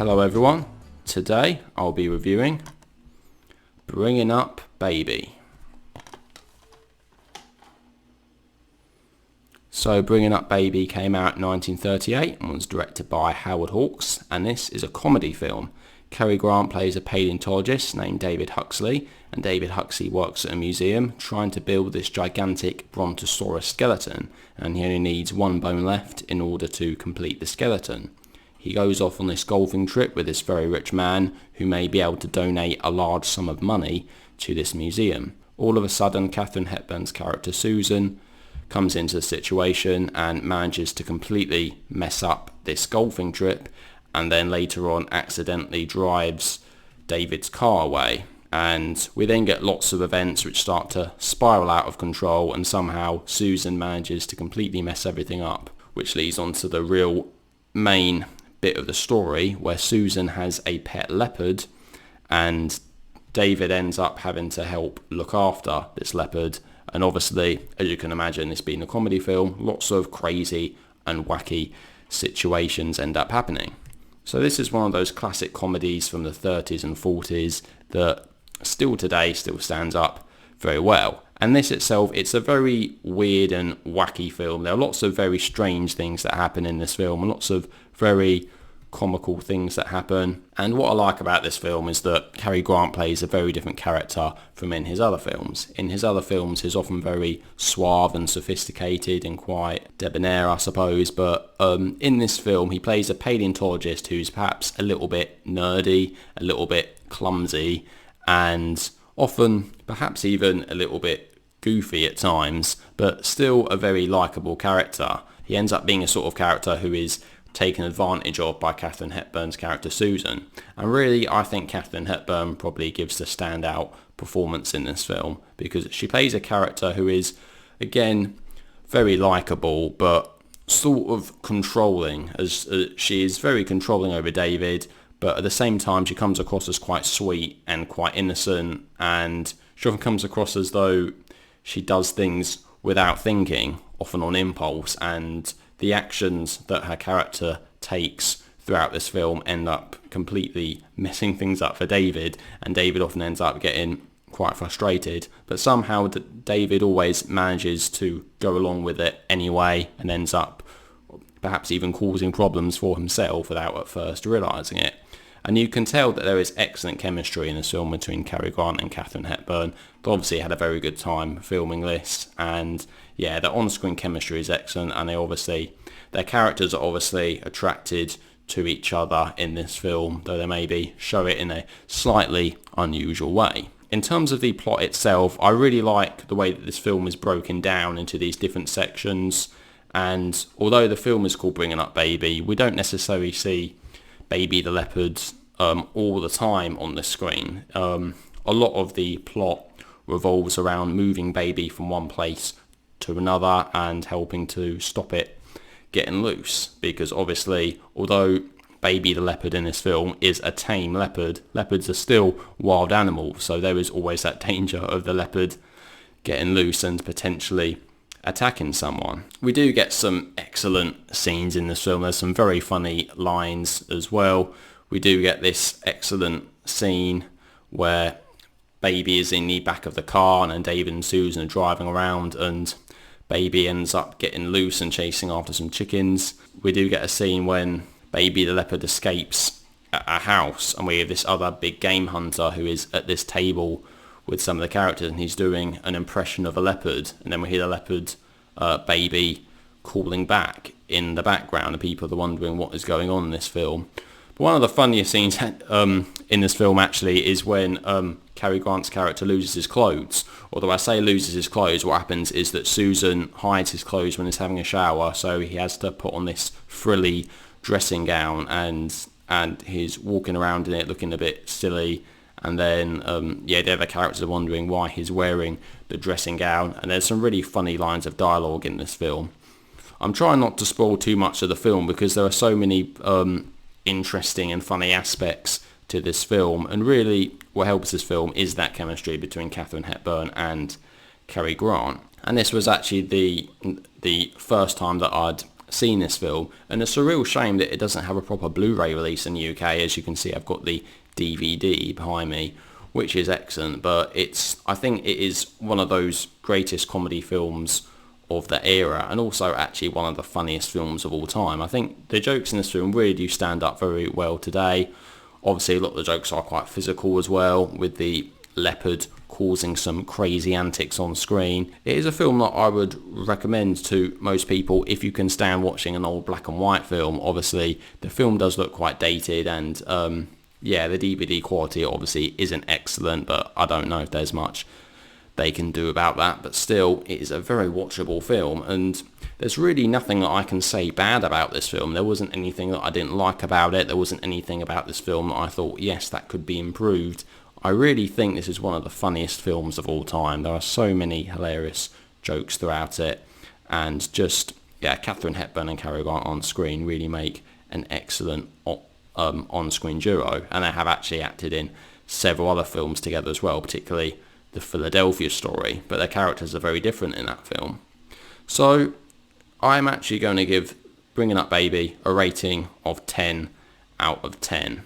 Hello everyone, today I'll be reviewing Bringing Up Baby. So Bringing Up Baby came out in 1938 and was directed by Howard Hawks, and this is a comedy film. Cary Grant plays a paleontologist named David Huxley, and David Huxley works at a museum trying to build this gigantic brontosaurus skeleton, and he only needs one bone left in order to complete the skeleton. He goes off on this golfing trip with this very rich man who may be able to donate a large sum of money to this museum. All of a sudden, Katharine Hepburn's character Susan comes into the situation and manages to completely mess up this golfing trip, and then later on accidentally drives David's car away. And we then get lots of events which start to spiral out of control, and somehow Susan manages to completely mess everything up, which leads on to the real main bit of the story where Susan has a pet leopard and David ends up having to help look after this leopard. And obviously, as you can imagine, this being a comedy film, lots of crazy and wacky situations end up happening. So this is one of those classic comedies from the 30s and 40s that still today still stands up very well. And this itself, it's a very weird and wacky film. There are lots of very strange things that happen in this film and lots of very comical things that happen. And what I like about this film is that Cary Grant plays a very different character from in his other films. In his other films, he's often very suave and sophisticated and quite debonair, I suppose. But in this film, he plays a paleontologist who's perhaps a little bit nerdy, a little bit clumsy, and often perhaps even a little bit goofy at times, but still a very likeable character. He ends up being a sort of character who is taken advantage of by Katharine Hepburn's character Susan. And really, I think Katharine Hepburn probably gives the standout performance in this film, because she plays a character who is, again, very likeable, but sort of controlling, as she is very controlling over David, but at the same time she comes across as quite sweet and quite innocent, and she often comes across as though she does things without thinking, often on impulse, and the actions that her character takes throughout this film end up completely messing things up for David, and David often ends up getting quite frustrated, but somehow David always manages to go along with it anyway and ends up perhaps even causing problems for himself without at first realising it. And you can tell that there is excellent chemistry in this film between Cary Grant and Katharine Hepburn. They obviously had a very good time filming this, and yeah, the on-screen chemistry is excellent, and their characters are obviously attracted to each other in this film, though they maybe show it in a slightly unusual way. In terms of the plot itself, I really like the way that this film is broken down into these different sections, and although the film is called Bringing Up Baby, we don't necessarily see Baby the leopard all the time on the screen. A lot of the plot revolves around moving Baby from one place to another and helping to stop it getting loose, because obviously, although Baby the leopard in this film is a tame leopard, leopards are still wild animals, so there is always that danger of the leopard getting loose and potentially attacking someone. We do get some excellent scenes in this film. There's some very funny lines as well. We do get this excellent scene where Baby is in the back of the car and David and Susan are driving around, and Baby ends up getting loose and chasing after some chickens. We do get a scene when Baby the leopard escapes a house, and we have this other big game hunter who is at this table with some of the characters, and he's doing an impression of a leopard, and then we hear the leopard Baby calling back in the background, and people are wondering what is going on in this film. But one of the funniest scenes in this film actually is when Cary Grant's character loses his clothes. Although I say loses his clothes, what happens is that Susan hides his clothes when he's having a shower, so he has to put on this frilly dressing gown, and he's walking around in it looking a bit silly. And then, the other characters are wondering why he's wearing the dressing gown. And there's some really funny lines of dialogue in this film. I'm trying not to spoil too much of the film because there are so many interesting and funny aspects to this film. And really, what helps this film is that chemistry between Katharine Hepburn and Cary Grant. And this was actually the first time that I'd seen this film, and it's a real shame that it doesn't have a proper Blu-ray release in the UK. As you can see, I've got the DVD behind me, which is excellent, but I think it is one of those greatest comedy films of the era, and also actually one of the funniest films of all time. I think the jokes in this film really do stand up very well today. Obviously a lot of the jokes are quite physical as well, with the leopard causing some crazy antics on screen. It is a film that I would recommend to most people if you can stand watching an old black and white film. Obviously the film does look quite dated, and yeah, the DVD quality obviously isn't excellent, but I don't know if there's much they can do about that. But still, it is a very watchable film, and there's really nothing that I can say bad about this film. There wasn't anything that I didn't like about it. There wasn't anything about this film that I thought, yes, that could be improved. I really think this is one of the funniest films of all time. There are so many hilarious jokes throughout it, and just, yeah, Katharine Hepburn and Cary Grant on screen really make an excellent on-screen duo, and they have actually acted in several other films together as well, particularly The Philadelphia Story, but their characters are very different in that film. So I'm actually going to give Bringing Up Baby a rating of 10 out of 10.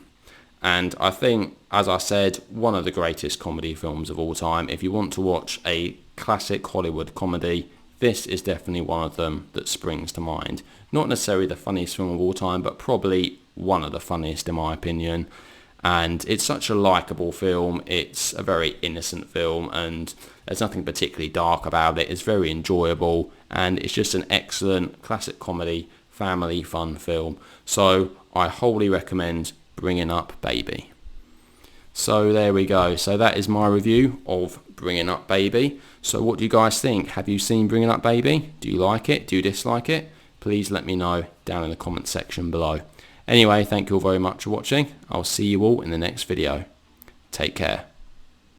And I think, as I said, one of the greatest comedy films of all time. If you want to watch a classic Hollywood comedy, this is definitely one of them that springs to mind. Not necessarily the funniest film of all time, but probably one of the funniest in my opinion. And it's such a likeable film. It's a very innocent film, and there's nothing particularly dark about it. It's very enjoyable, and it's just an excellent classic comedy, family fun film. So I wholly recommend Bringing Up Baby. So there we go. So that is my review of Bringing Up Baby. So what do you guys think? Have you seen Bringing Up Baby? Do you like it? Do you dislike it? Please let me know down in the comment section below. Anyway, thank you all very much for watching. I'll see you all in the next video. Take care.